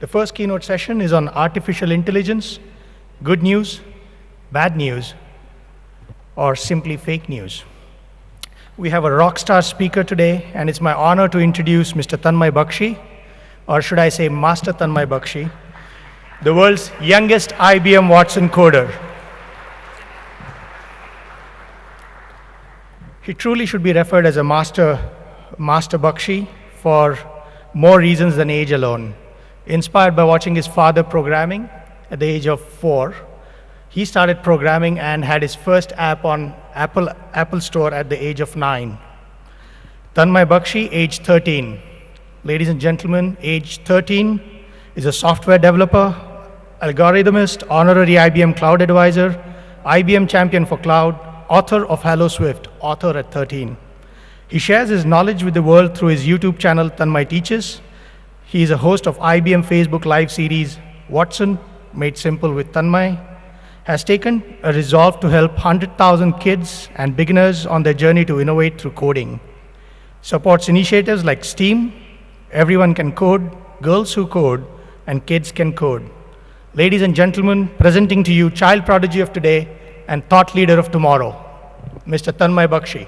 The first keynote session is on artificial intelligence, good news, bad news, or simply fake news. We have a rock star speaker today, and it's my honor to introduce Mr. Tanmay Bakshi, or should I say Master Tanmay Bakshi, the world's youngest IBM Watson coder. He truly should be referred as a Master Bakshi for more reasons than age alone. Inspired by watching his father programming at the age of 4, he started programming and had his first app on Apple Store at the age of 9. Tanmay Bakshi, age 13. Ladies and gentlemen, age 13, is a software developer, algorithmist, honorary IBM Cloud Advisor, IBM Champion for Cloud, author of Hello Swift, author at 13. He shares his knowledge with the world through his YouTube channel, Tanmay Teaches. He is a host of IBM Facebook Live series, Watson, Made Simple with Tanmay, has taken a resolve to help 100,000 kids and beginners on their journey to innovate through coding. Supports initiatives like STEAM, Everyone Can Code, Girls Who Code, and Kids Can Code. Ladies and gentlemen, presenting to you child prodigy of today and thought leader of tomorrow, Mr. Tanmay Bakshi.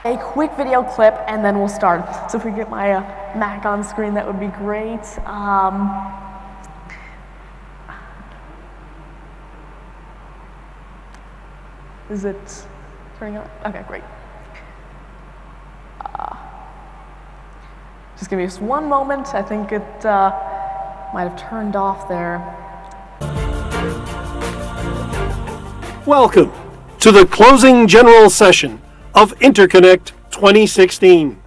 A quick video clip and then we'll start. So if we get my Mac on screen, that would be great. Is it turning on? Okay, great. Just give me just one moment. I think it might have turned off there. Welcome to the closing general session of Interconnect 2016.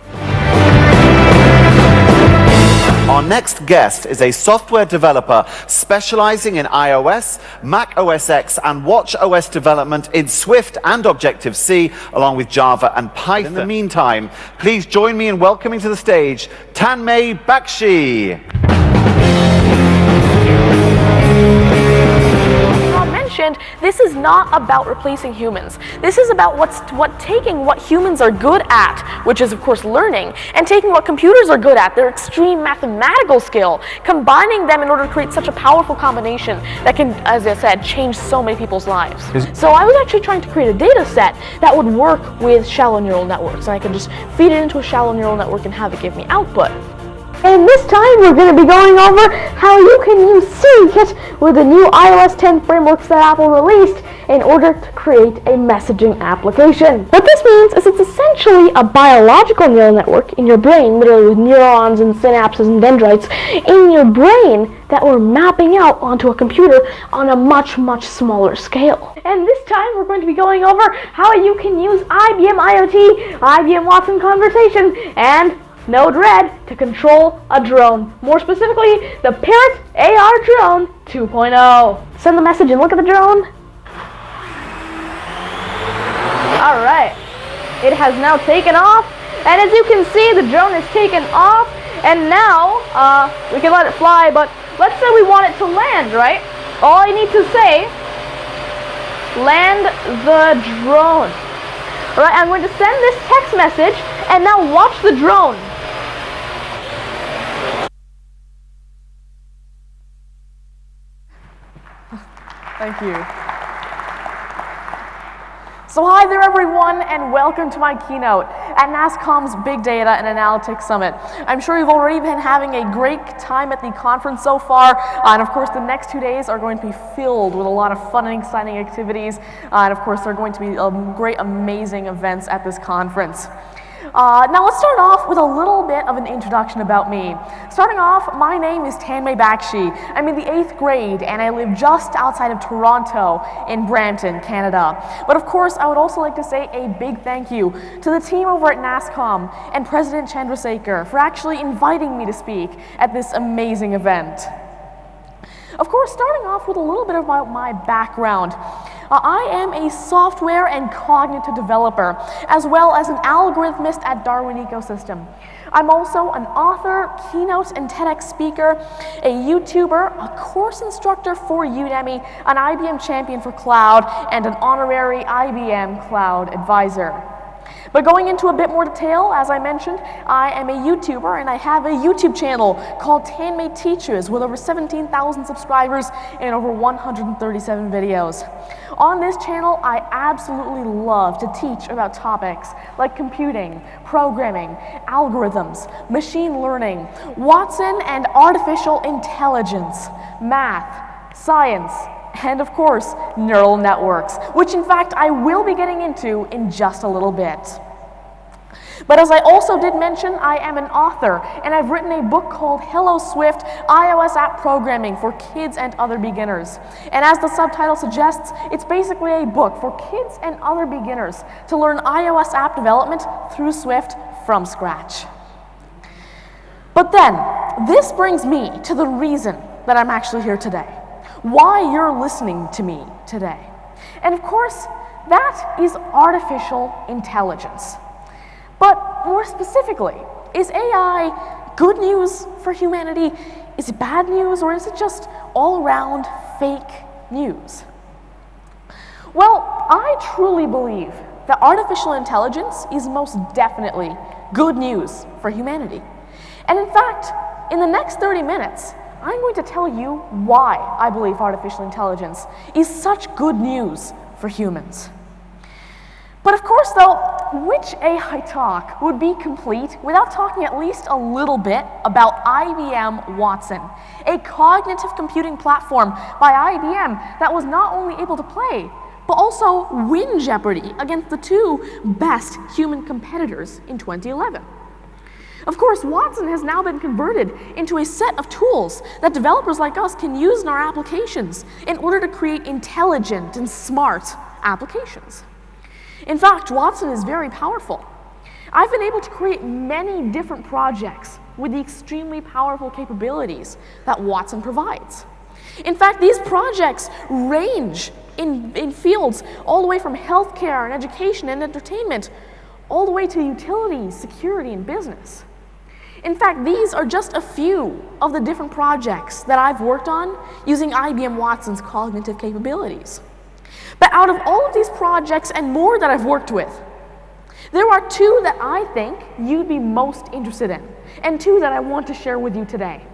Our next guest is a software developer specializing in iOS, Mac OS X, and watchOS development in Swift and Objective-C, along with Java and Python. In the meantime, please join me in welcoming to the stage Tanmay Bakshi. This is not about replacing humans. This is about taking what humans are good at, which is of course learning, and taking what computers are good at, their extreme mathematical skill, combining them in order to create such a powerful combination that can, as I said, change so many people's lives. So I was actually trying to create a data set that would work with shallow neural networks, and I could just feed it into a shallow neural network and have it give me output. And this time we're going to be going over how you can use Scikit with the new iOS 10 frameworks that Apple released in order to create a messaging application. What this means is it's essentially a biological neural network in your brain, literally with neurons and synapses and dendrites in your brain that we're mapping out onto a computer on a much, much smaller scale. And this time we're going to be going over how you can use IBM IoT, IBM Watson Conversation, and Node-RED to control a drone. More specifically, the Parrot AR Drone 2.0. Send the message and look at the drone. Alright, it has now taken off, and as you can see, the drone is taken off, and now we can let it fly, but let's say we want it to land, right? All I need to say, land the drone. Alright, I'm going to send this text message, and now watch the drone. Thank you. So hi there everyone, and welcome to my keynote at NASSCOM's Big Data and Analytics Summit. I'm sure you've already been having a great time at the conference so far, and of course the next 2 days are going to be filled with a lot of fun and exciting activities, and of course there are going to be great, amazing events at this conference. Now let's start off with a little bit of an introduction about me. Starting off, my name is Tanmay Bakshi. I'm in the 8th grade and I live just outside of Toronto in Brampton, Canada. But of course, I would also like to say a big thank you to the team over at NASSCOM and President Chandrasekhar for actually inviting me to speak at this amazing event. Of course, starting off with a little bit about my background. I am a software and cognitive developer, as well as an algorithmist at Darwin Ecosystem. I'm also an author, keynote and TEDx speaker, a YouTuber, a course instructor for Udemy, an IBM champion for cloud, and an honorary IBM cloud advisor. But going into a bit more detail, as I mentioned, I am a YouTuber and I have a YouTube channel called Tanmay Teaches with over 17,000 subscribers and over 137 videos. On this channel, I absolutely love to teach about topics like computing, programming, algorithms, machine learning, Watson and artificial intelligence, math, science, and of course, neural networks, which in fact I will be getting into in just a little bit. But as I also did mention, I am an author, and I've written a book called Hello Swift, iOS App Programming for Kids and Other Beginners. And as the subtitle suggests, it's basically a book for kids and other beginners to learn iOS app development through Swift from scratch. But then, this brings me to the reason that I'm actually here today. Why you're listening to me today. And of course, that is artificial intelligence. But more specifically, is AI good news for humanity? Is it bad news, or is it just all-around fake news? Well, I truly believe that artificial intelligence is most definitely good news for humanity. And in fact, in the next 30 minutes, I'm going to tell you why I believe artificial intelligence is such good news for humans. But of course, though, which AI talk would be complete without talking at least a little bit about IBM Watson, a cognitive computing platform by IBM that was not only able to play, but also win Jeopardy against the two best human competitors in 2011. Of course, Watson has now been converted into a set of tools that developers like us can use in our applications in order to create intelligent and smart applications. In fact, Watson is very powerful. I've been able to create many different projects with the extremely powerful capabilities that Watson provides. In fact, these projects range in fields all the way from healthcare and education and entertainment, all the way to utilities, security, and business. In fact, these are just a few of the different projects that I've worked on using IBM Watson's cognitive capabilities. But out of all of these projects and more that I've worked with, there are two that I think you'd be most interested in, and two that I want to share with you today.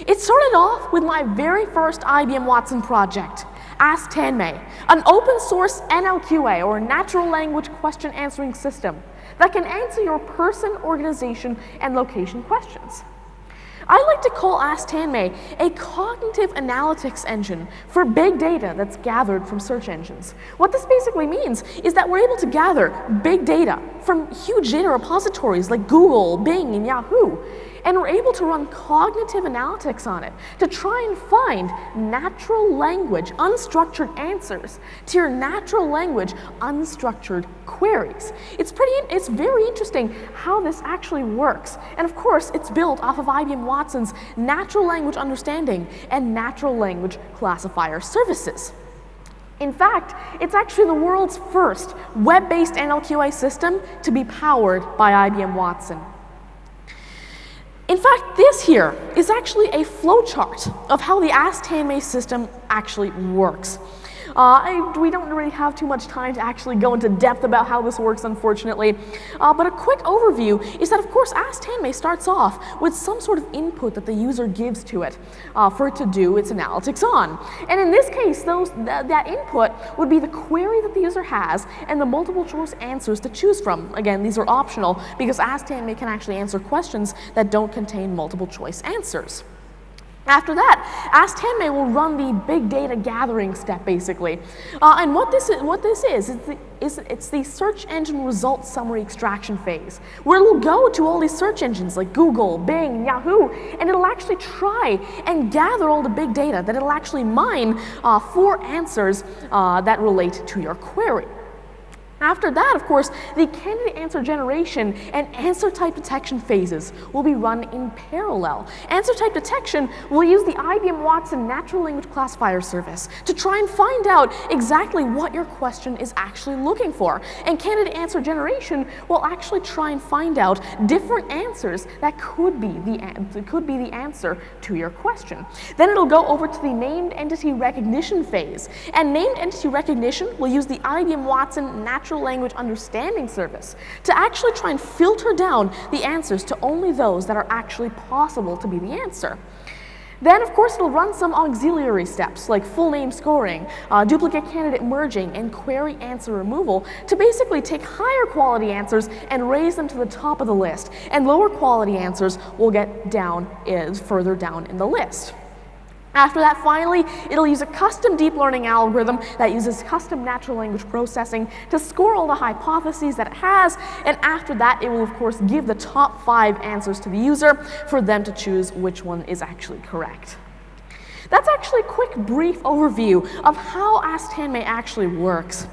It started off with my very first IBM Watson project, Ask Tanmay, an open source NLQA, or natural language question answering system, that can answer your person, organization, and location questions. I like to call Ask Tanmay a cognitive analytics engine for big data that's gathered from search engines. What this basically means is that we're able to gather big data from huge data repositories like Google, Bing, and Yahoo, and we're able to run cognitive analytics on it to try and find natural language, unstructured answers to your natural language, unstructured queries. It's very interesting how this actually works. And of course, it's built off of IBM Watson's natural language understanding and natural language classifier services. In fact, it's actually the world's first web-based NLQA system to be powered by IBM Watson. In fact, this here is actually a flowchart of how the Ask Tanmay system actually works. We don't really have too much time to actually go into depth about how this works, unfortunately. But a quick overview is that, of course, Ask Tanmay starts off with some sort of input that the user gives to it for it to do its analytics on. And in this case, that input would be the query that the user has and the multiple choice answers to choose from. Again, these are optional because Ask Tanmay can actually answer questions that don't contain multiple choice answers. After that, Ask Tanmay will run the big data gathering step, basically. And what this is it's the search engine results summary extraction phase, where it'll go to all these search engines like Google, Bing, Yahoo, and it'll actually try and gather all the big data that it'll actually mine for answers that relate to your query. After that, of course, the candidate answer generation and answer type detection phases will be run in parallel. Answer type detection will use the IBM Watson natural language classifier service to try and find out exactly what your question is actually looking for. And candidate answer generation will actually try and find out different answers that could be the answer to your question. Then it'll go over to the named entity recognition phase. And named entity recognition will use the IBM Watson natural language understanding service to actually try and filter down the answers to only those that are actually possible to be the answer. Then, of course, it'll run some auxiliary steps like full name scoring, duplicate candidate merging, and query answer removal to basically take higher quality answers and raise them to the top of the list, and lower quality answers will get further down in the list. After that, finally, it'll use a custom deep learning algorithm that uses custom natural language processing to score all the hypotheses that it has, and after that, it will, of course, give the top 5 answers to the user for them to choose which one is actually correct. That's actually a quick, brief overview of how Ask Tanmay actually works.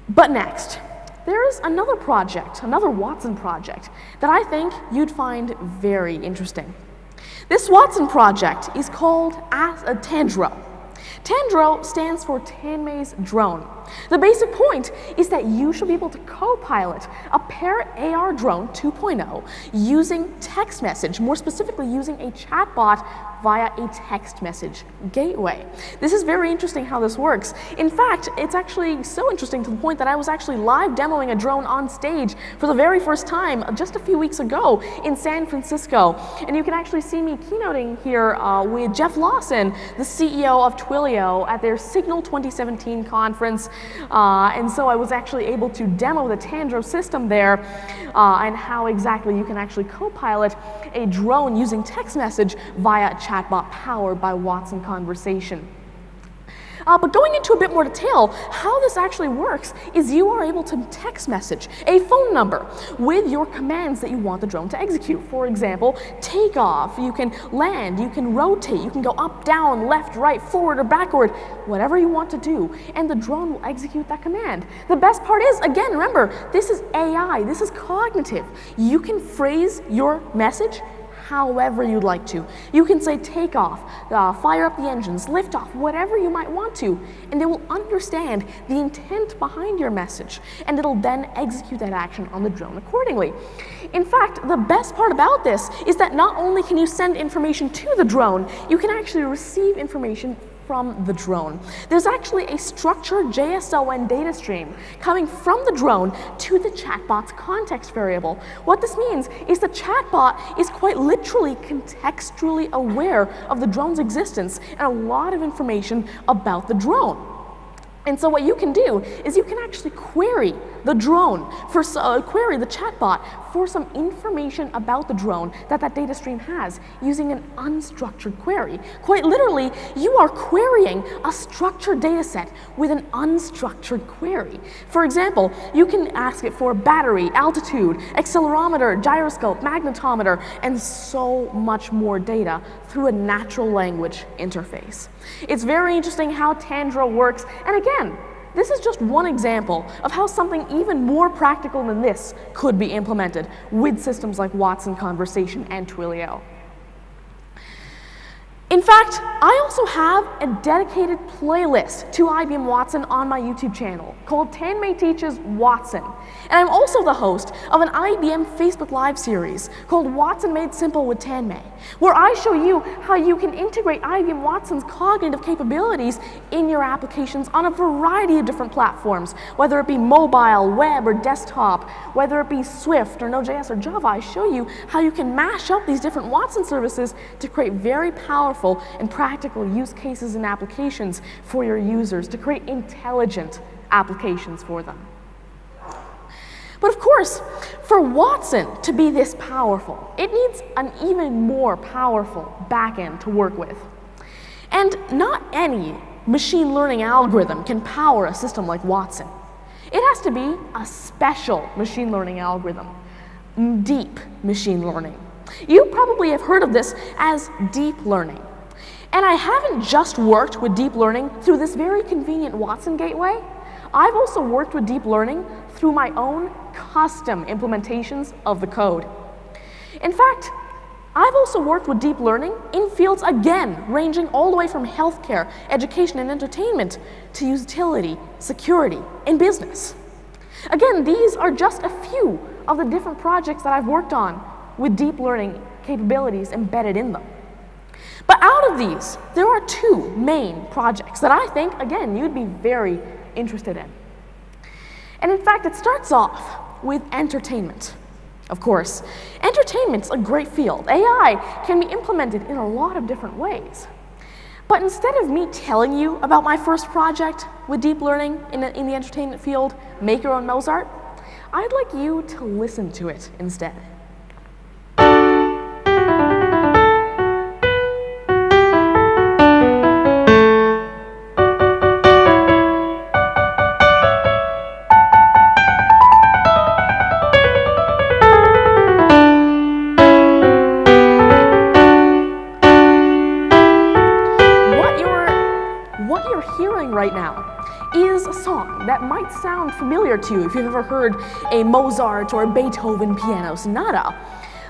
But next, there is another project, another Watson project, that I think you'd find very interesting. This Watson project is called Tandro. Tandro stands for Tanmay's drone. The basic point is that you should be able to co-pilot a Parrot AR drone 2.0 using text message, more specifically using a chatbot via a text message gateway. This is very interesting how this works. In fact, it's actually so interesting to the point that I was actually live demoing a drone on stage for the very first time just a few weeks ago in San Francisco. And you can actually see me keynoting here with Jeff Lawson, the CEO of Twilio, at their Signal 2017 conference. And so I was actually able to demo the Tandro system there and how exactly you can actually co-pilot a drone using text message via a chatbot powered by Watson Conversation. But going into a bit more detail, how this actually works is you are able to text message a phone number with your commands that you want the drone to execute. For example, take off, you can land, you can rotate, you can go up, down, left, right, forward, or backward, whatever you want to do, and the drone will execute that command. The best part is, again, remember, this is AI, this is cognitive. You can phrase your message however you'd like to. You can say take off, fire up the engines, lift off, whatever you might want to, and it will understand the intent behind your message, and it'll then execute that action on the drone accordingly. In fact, the best part about this is that not only can you send information to the drone, you can actually receive information from the drone. There's actually a structured JSON data stream coming from the drone to the chatbot's context variable. What this means is the chatbot is quite literally contextually aware of the drone's existence and a lot of information about the drone. And so what you can do is you can actually query the drone, query the chatbot for some information about the drone that data stream has using an unstructured query. Quite literally, you are querying a structured data set with an unstructured query. For example, you can ask it for battery, altitude, accelerometer, gyroscope, magnetometer, and so much more data through a natural language interface. It's very interesting how Tandro works, and again, this is just one example of how something even more practical than this could be implemented with systems like Watson Conversation and Twilio. In fact, I also have a dedicated playlist to IBM Watson on my YouTube channel called Tanmay Teaches Watson. And I'm also the host of an IBM Facebook Live series called Watson Made Simple with Tanmay, where I show you how you can integrate IBM Watson's cognitive capabilities in your applications on a variety of different platforms, whether it be mobile, web, or desktop, whether it be Swift or Node.js or Java. I show you how you can mash up these different Watson services to create very powerful and practical use cases and applications for your users, to create intelligent applications for them. But of course, for Watson to be this powerful, it needs an even more powerful backend to work with. And not any machine learning algorithm can power a system like Watson. It has to be a special machine learning algorithm, deep machine learning. You probably have heard of this as deep learning. And I haven't just worked with deep learning through this very convenient Watson gateway. I've also worked with deep learning through my own custom implementations of the code. In fact, I've also worked with deep learning in fields, again, ranging all the way from healthcare, education, and entertainment to utility, security, and business. Again, these are just a few of the different projects that I've worked on with deep learning capabilities embedded in them. But out of these, there are two main projects that I think, again, you'd be very interested in. And in fact, it starts off with entertainment. Of course, entertainment's a great field. AI can be implemented in a lot of different ways. But instead of me telling you about my first project with deep learning in the entertainment field, Make Your Own Mozart, I'd like you to listen to it instead. Right now is a song that might sound familiar to you if you've ever heard a Mozart or a Beethoven piano sonata.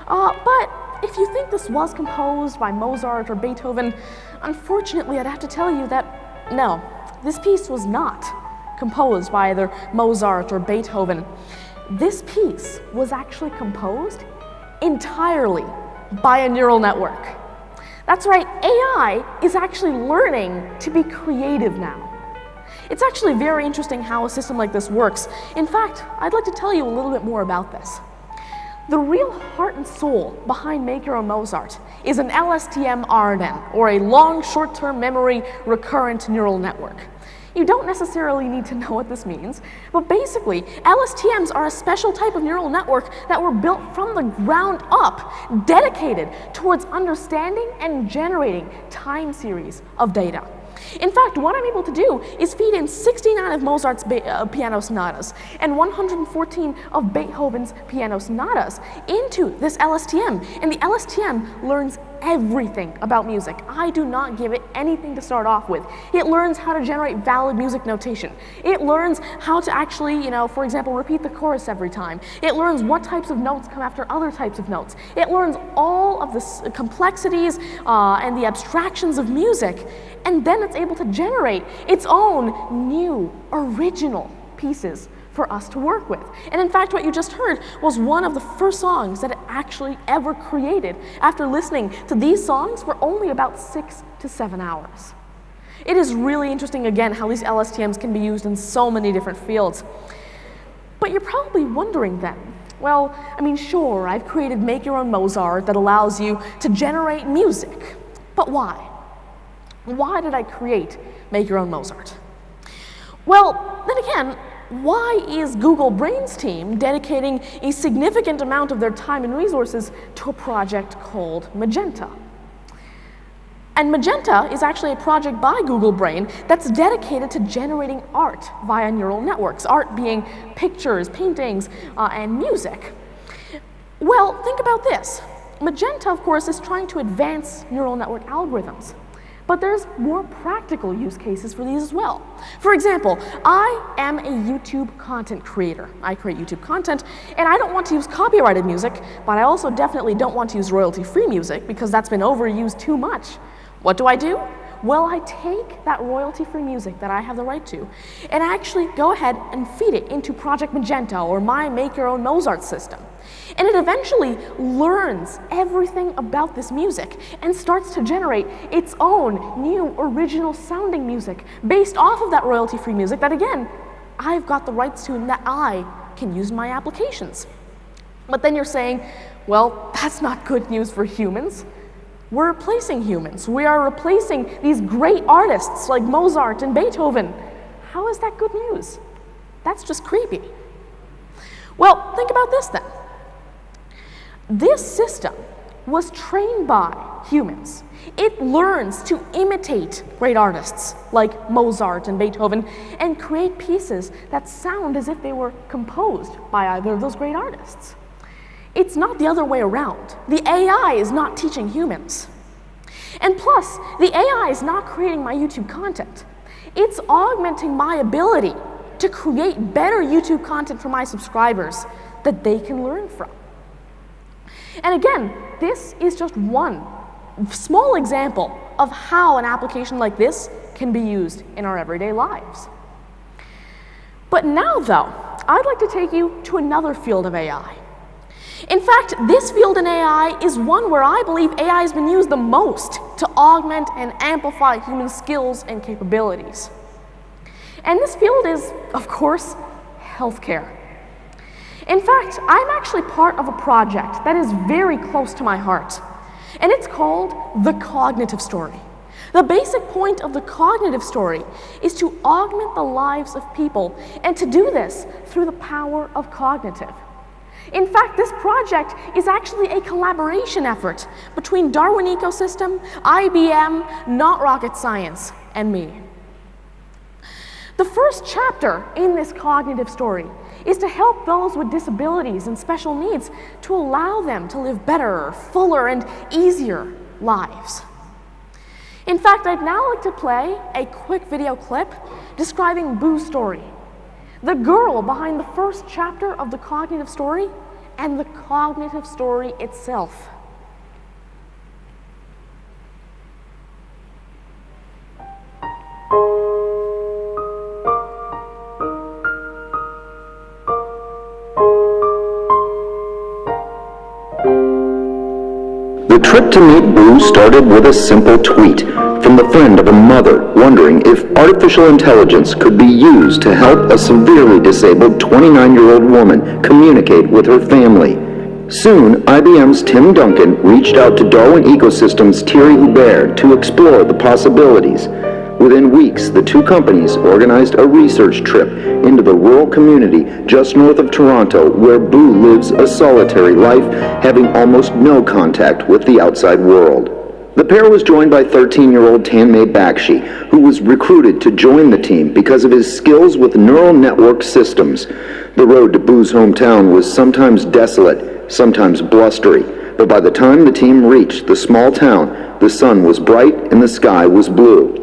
But if you think this was composed by Mozart or Beethoven, unfortunately I'd have to tell you that no, this piece was not composed by either Mozart or Beethoven. This piece was actually composed entirely by a neural network. That's right, AI is actually learning to be creative now. It's actually very interesting how a system like this works. In fact, I'd like to tell you a little bit more about this. The real heart and soul behind Make Your Own Mozart is an LSTM-RNN, or a long short-term memory recurrent neural network. You don't necessarily need to know what this means, but basically, LSTMs are a special type of neural network that were built from the ground up, dedicated towards understanding and generating time series of data. In fact, what I'm able to do is feed in 69 of Mozart's piano sonatas and 114 of Beethoven's piano sonatas into this LSTM, and the LSTM learns everything about music. I do not give it anything to start off with. It learns how to generate valid music notation. It learns how to actually, for example, repeat the chorus every time. It learns what types of notes come after other types of notes. It learns all of the complexities and the abstractions of music, and then it's able to generate its own new, original pieces for us to work with. And in fact, what you just heard was one of the first songs that it actually ever created after listening to these songs for only about 6 to 7 hours. It is really interesting, again, how these LSTMs can be used in so many different fields. But you're probably wondering then, well, sure, I've created Make Your Own Mozart that allows you to generate music, but why? Why did I create Make Your Own Mozart? Well, then again, why is Google Brain's team dedicating a significant amount of their time and resources to a project called Magenta? And Magenta is actually a project by Google Brain that's dedicated to generating art via neural networks, art being pictures, paintings, and music. Well, think about this. Magenta, of course, is trying to advance neural network algorithms. But there's more practical use cases for these as well. For example, I am a YouTube content creator. I create YouTube content, and I don't want to use copyrighted music, but I also definitely don't want to use royalty-free music because that's been overused too much. What do? Well, I take that royalty-free music that I have the right to, and I actually go ahead and feed it into Project Magenta or my Make Your Own Mozart system. And it eventually learns everything about this music and starts to generate its own new original sounding music based off of that royalty-free music that, again, I've got the rights to and that I can use in my applications. But then you're saying, well, that's not good news for humans. We're replacing humans. We are replacing these great artists like Mozart and Beethoven. How is that good news? That's just creepy. Well, think about this then. This system was trained by humans. It learns to imitate great artists like Mozart and Beethoven and create pieces that sound as if they were composed by either of those great artists. It's not the other way around. The AI is not teaching humans. And plus, the AI is not creating my YouTube content. It's augmenting my ability to create better YouTube content for my subscribers that they can learn from. And again, this is just one small example of how an application like this can be used in our everyday lives. But now, though, I'd like to take you to another field of AI. In fact, this field in AI is one where I believe AI has been used the most to augment and amplify human skills and capabilities. And this field is, of course, healthcare. In fact, I'm actually part of a project that is very close to my heart, and it's called the cognitive story. The basic point of the cognitive story is to augment the lives of people, and to do this through the power of cognitive. In fact, this project is actually a collaboration effort between Darwin Ecosystem, IBM, Not Rocket Science, and me. The first chapter in this cognitive story is to help those with disabilities and special needs to allow them to live better, fuller, and easier lives. In fact, I'd now like to play a quick video clip describing Boo's story, the girl behind the first chapter of the cognitive story and the cognitive story itself. The trip to meet Boo started with a simple tweet from the friend of a mother wondering if artificial intelligence could be used to help a severely disabled 29-year-old woman communicate with her family. Soon, IBM's Tim Duncan reached out to Darwin Ecosystem's Thierry Hubert to explore the possibilities. Within weeks, the two companies organized a research trip into the rural community just north of Toronto, where Boo lives a solitary life, having almost no contact with the outside world. The pair was joined by 13-year-old Tanmay Bakshi, who was recruited to join the team because of his skills with neural network systems. The road to Boo's hometown was sometimes desolate, sometimes blustery, but by the time the team reached the small town, the sun was bright and the sky was blue.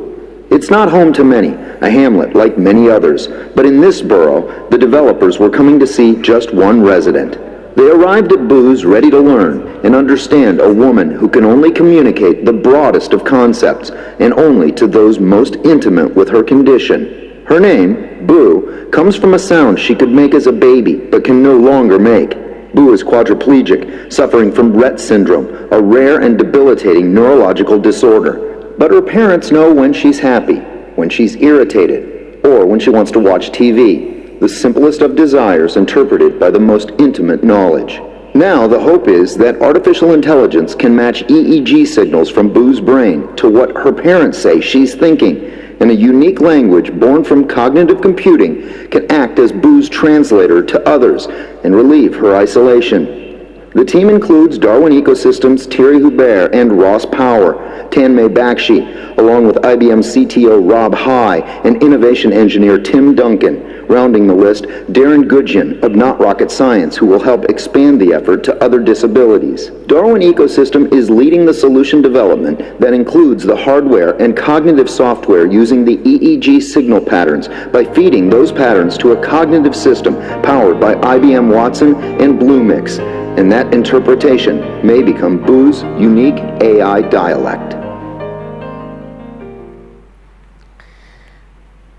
It's not home to many, a hamlet like many others, but in this borough, the developers were coming to see just one resident. They arrived at Boo's ready to learn and understand a woman who can only communicate the broadest of concepts and only to those most intimate with her condition. Her name, Boo, comes from a sound she could make as a baby but can no longer make. Boo is quadriplegic, suffering from Rett syndrome, a rare and debilitating neurological disorder. But her parents know when she's happy, when she's irritated, or when she wants to watch TV, the simplest of desires interpreted by the most intimate knowledge. Now the hope is that artificial intelligence can match EEG signals from Boo's brain to what her parents say she's thinking, and a unique language born from cognitive computing can act as Boo's translator to others and relieve her isolation. The team includes Darwin Ecosystem's Thierry Hubert and Ross Power, Tanmay Bakshi, along with IBM CTO Rob High and innovation engineer Tim Duncan. Rounding the list, Darren Gudgeon of Not Rocket Science, who will help expand the effort to other disabilities. Darwin Ecosystem is leading the solution development that includes the hardware and cognitive software using the EEG signal patterns by feeding those patterns to a cognitive system powered by IBM Watson and Bluemix. And that interpretation may become Boo's unique AI dialect.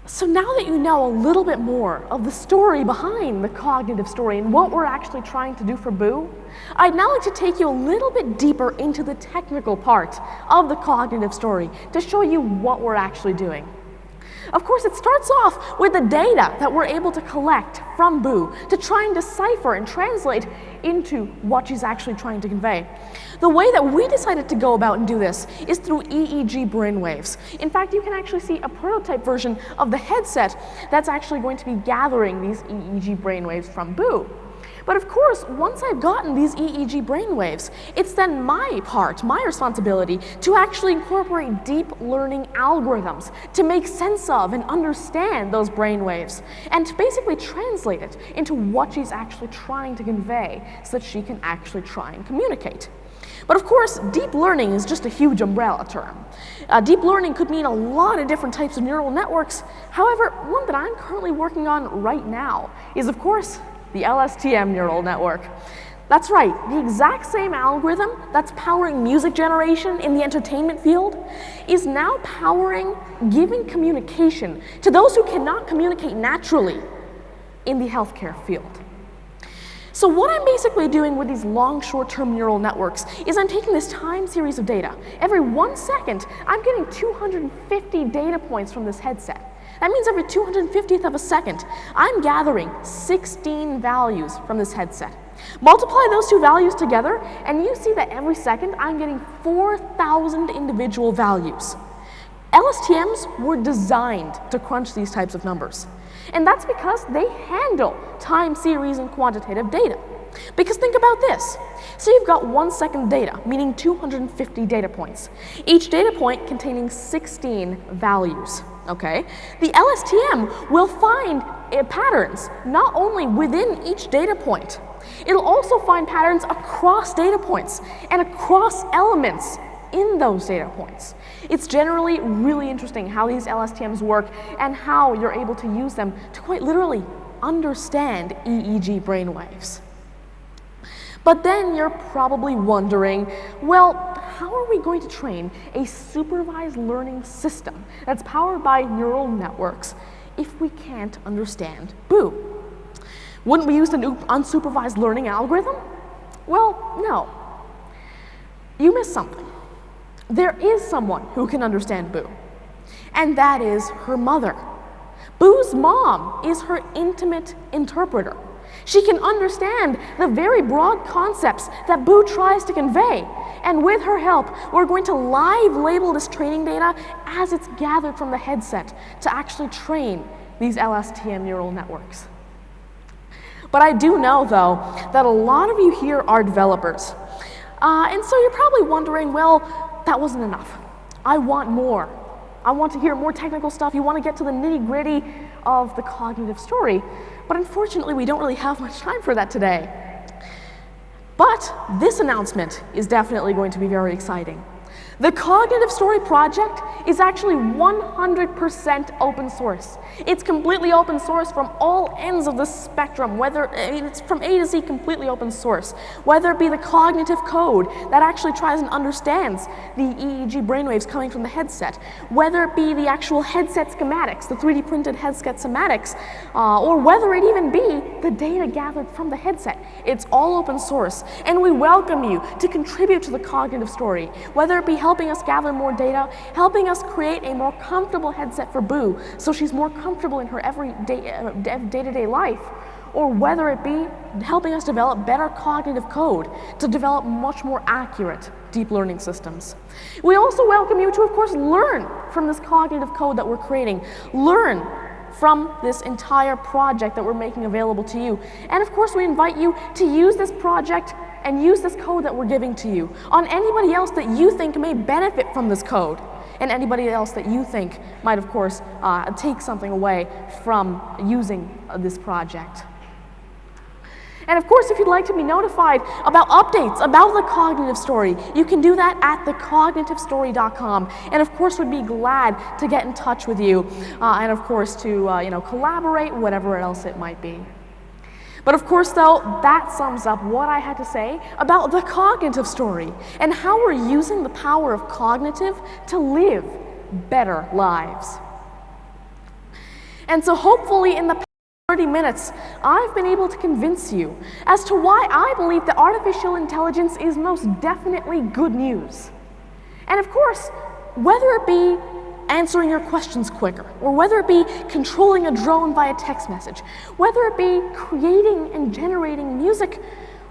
So now that you know a little bit more of the story behind the cognitive story and what we're actually trying to do for Boo, I'd now like to take you a little bit deeper into the technical part of the cognitive story to show you what we're actually doing. Of course, it starts off with the data that we're able to collect from Boo to try and decipher and translate into what she's actually trying to convey. The way that we decided to go about and do this is through EEG brainwaves. In fact, you can actually see a prototype version of the headset that's actually going to be gathering these EEG brainwaves from Boo. But of course, once I've gotten these EEG brainwaves, it's then my part, my responsibility, to actually incorporate deep learning algorithms to make sense of and understand those brainwaves, and to basically translate it into what she's actually trying to convey so that she can actually try and communicate. But of course, deep learning is just a huge umbrella term. Deep learning could mean a lot of different types of neural networks. However, one that I'm currently working on right now is, of course, the LSTM neural network. That's right, the exact same algorithm that's powering music generation in the entertainment field is now powering giving communication to those who cannot communicate naturally in the healthcare field. So what I'm basically doing with these long short-term neural networks is I'm taking this time series of data. Every 1 second, I'm getting 250 data points from this headset. That means every 250th of a second, I'm gathering 16 values from this headset. Multiply those two values together, and you see that every second I'm getting 4,000 individual values. LSTMs were designed to crunch these types of numbers. And that's because they handle time series and quantitative data. Because think about this. So you've got 1 second data, meaning 250 data points. Each data point containing 16 values, okay? The LSTM will find patterns not only within each data point, it'll also find patterns across data points and across elements in those data points. It's generally really interesting how these LSTMs work and how you're able to use them to quite literally understand EEG brainwaves. But then you're probably wondering, well, how are we going to train a supervised learning system that's powered by neural networks if we can't understand Boo? Wouldn't we use an unsupervised learning algorithm? Well, no. You missed something. There is someone who can understand Boo, and that is her mother. Boo's mom is her intimate interpreter. She can understand the very broad concepts that Boo tries to convey, and with her help, we're going to live label this training data as it's gathered from the headset to actually train these LSTM neural networks. But I do know, though, that a lot of you here are developers. And so you're probably wondering, well, that wasn't enough. I want more. I want to hear more technical stuff. You want to get to the nitty-gritty of the cognitive story. But unfortunately, we don't really have much time for that today. But this announcement is definitely going to be very exciting. The Cognitive Story project is actually 100% open source. It's completely open source from all ends of the spectrum, it's from A to Z completely open source. Whether it be the cognitive code that actually tries and understands the EEG brainwaves coming from the headset, whether it be the actual headset schematics, the 3D printed headset schematics, or whether it even be the data gathered from the headset. It's all open source, and we welcome you to contribute to the Cognitive Story, whether it be helping us gather more data, helping us create a more comfortable headset for Boo so she's more comfortable in her everyday day-to-day life, or whether it be helping us develop better cognitive code to develop much more accurate deep learning systems. We also welcome you to, of course, learn from this cognitive code that we're creating, learn from this entire project that we're making available to you. And of course, we invite you to use this project and use this code that we're giving to you on anybody else that you think may benefit from this code, and anybody else that you think might, of course, take something away from using this project. And of course, if you'd like to be notified about updates about the Cognitive Story, you can do that at thecognitivestory.com. And of course, we'd be glad to get in touch with you, and of course to collaborate, whatever else it might be. But of course, though, that sums up what I had to say about the Cognitive Story and how we're using the power of cognitive to live better lives. And so hopefully in the past 30 minutes, I've been able to convince you as to why I believe that artificial intelligence is most definitely good news. And of course, whether it be answering your questions quicker, or whether it be controlling a drone via text message, whether it be creating and generating music,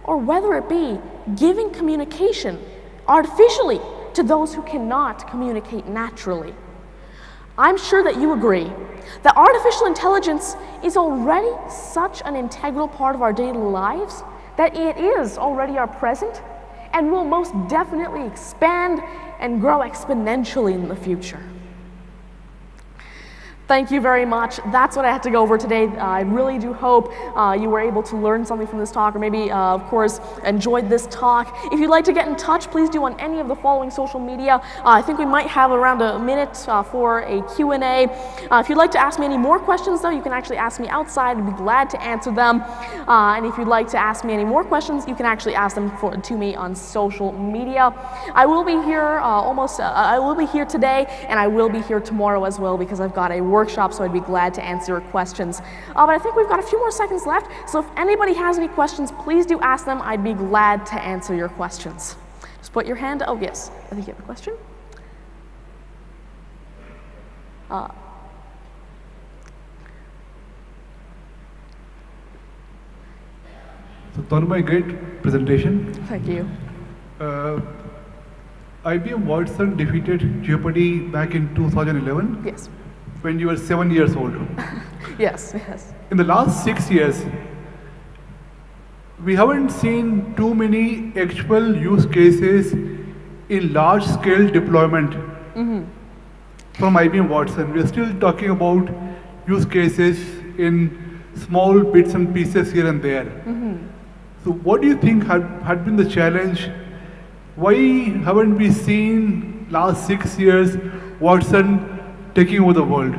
or whether it be giving communication artificially to those who cannot communicate naturally. I'm sure that you agree that artificial intelligence is already such an integral part of our daily lives that it is already our present and will most definitely expand and grow exponentially in the future. Thank you very much. That's what I had to go over today. I really do hope you were able to learn something from this talk, or maybe, of course, enjoyed this talk. If you'd like to get in touch, please do on any of the following social media. I think we might have around a minute for a Q&A. If you'd like to ask me any more questions, though, you can actually ask me outside. I'd be glad to answer them. And if you'd like to ask me any more questions, you can actually ask them to me on social media. I will be here I will be here today, and I will be here tomorrow as well, because I've got a workshop, so I'd be glad to answer your questions. But I think we've got a few more seconds left, so if anybody has any questions, please do ask them. I'd be glad to answer your questions. Just put your hand, oh yes, I think you have a question. So Tanmay, great presentation. Thank you. IBM Watson defeated Jeopardy back in 2011. Yes. When you were 7 years old. Yes, yes. In the last 6 years, we haven't seen too many actual use cases in large-scale deployment from IBM Watson. We're still talking about use cases in small bits and pieces here and there. So what do you think had been the challenge? Why haven't we seen last 6 years Watson taking over the world?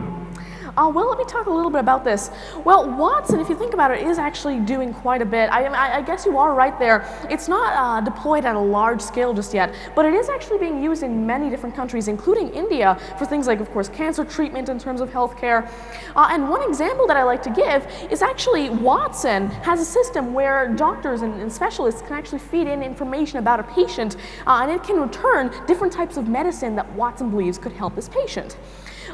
Well, let me talk a little bit about this. Well, Watson, if you think about it, is actually doing quite a bit. I guess you are right there. It's not deployed at a large scale just yet, but it is actually being used in many different countries, including India, for things like, of course, cancer treatment in terms of healthcare. And one example that I like to give is actually Watson has a system where doctors and specialists can actually feed in information about a patient, and it can return different types of medicine that Watson believes could help this patient.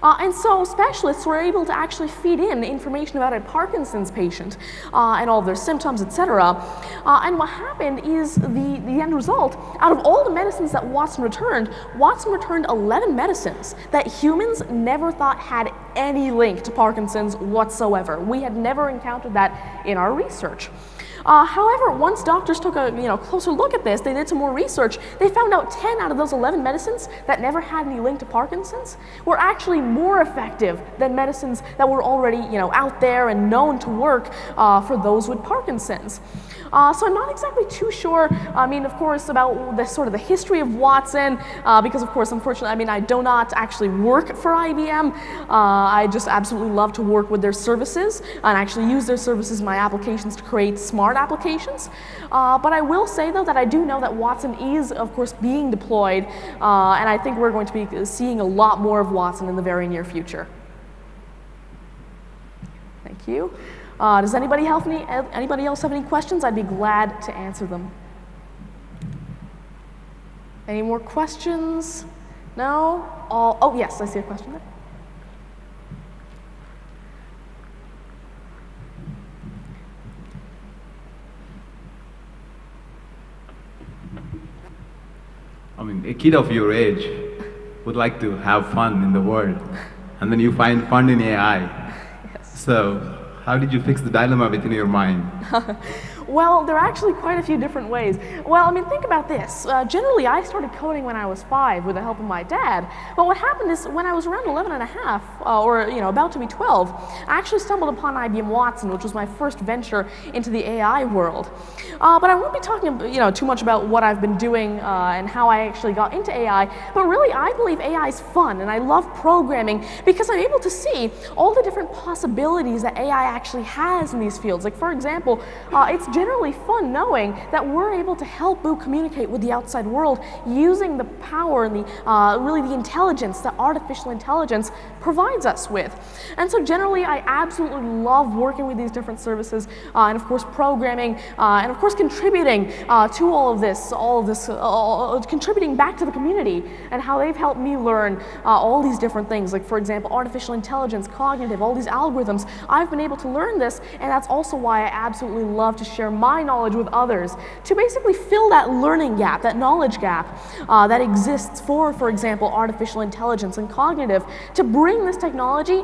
And so specialists were able to actually feed in information about a Parkinson's patient and all of their symptoms, etc. And what happened is the end result, out of all the medicines that Watson returned 11 medicines that humans never thought had any link to Parkinson's whatsoever. We had never encountered that in our research. However, once doctors took a closer look at this, they did some more research, they found out 10 out of those 11 medicines that never had any link to Parkinson's were actually more effective than medicines that were already out there and known to work for those with Parkinson's. So I'm not exactly too sure, of course, about the sort of the history of Watson, because of course, unfortunately, I do not actually work for IBM. I just absolutely love to work with their services and actually use their services in my applications to create smart applications. But I will say, though, that I do know that Watson is, of course, being deployed, and I think we're going to be seeing a lot more of Watson in the very near future. Thank you. Does anybody else have any questions? I'd be glad to answer them. Any more questions? No? Oh, yes, I see a question there. A kid of your age would like to have fun in the world, and then you find fun in AI. Yes. So, how did you fix the dilemma within your mind? Well, there are actually quite a few different ways. Well, think about this. Generally, I started coding when I was 5 with the help of my dad. But what happened is when I was around 11 and a half, or about to be 12, I actually stumbled upon IBM Watson, which was my first venture into the AI world. But I won't be talking too much about what I've been doing and how I actually got into AI. But really, I believe AI is fun, and I love programming because I'm able to see all the different possibilities that AI actually has in these fields. Like, for example, it's generally fun knowing that we're able to help Boo communicate with the outside world using the power and really the intelligence that artificial intelligence provides us with. And so generally, I absolutely love working with these different services and of course programming and of course contributing to all of this, contributing back to the community and how they've helped me learn all these different things. Like, for example, artificial intelligence, cognitive, all these algorithms. I've been able to learn this, and that's also why I absolutely love to share share my knowledge with others to basically fill that learning gap, that knowledge gap that exists for example, artificial intelligence and cognitive, to bring this technology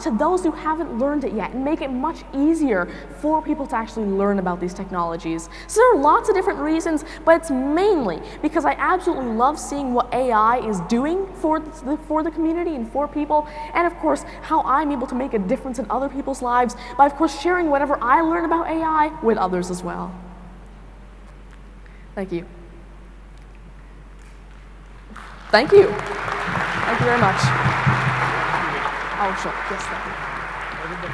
to those who haven't learned it yet and make it much easier for people to actually learn about these technologies. So there are lots of different reasons, but it's mainly because I absolutely love seeing what AI is doing for the community and for people, and of course, how I'm able to make a difference in other people's lives by, of course, sharing whatever I learn about AI with others as well. Thank you. Thank you. Thank you very much. Oh, sure. Yes, thank you.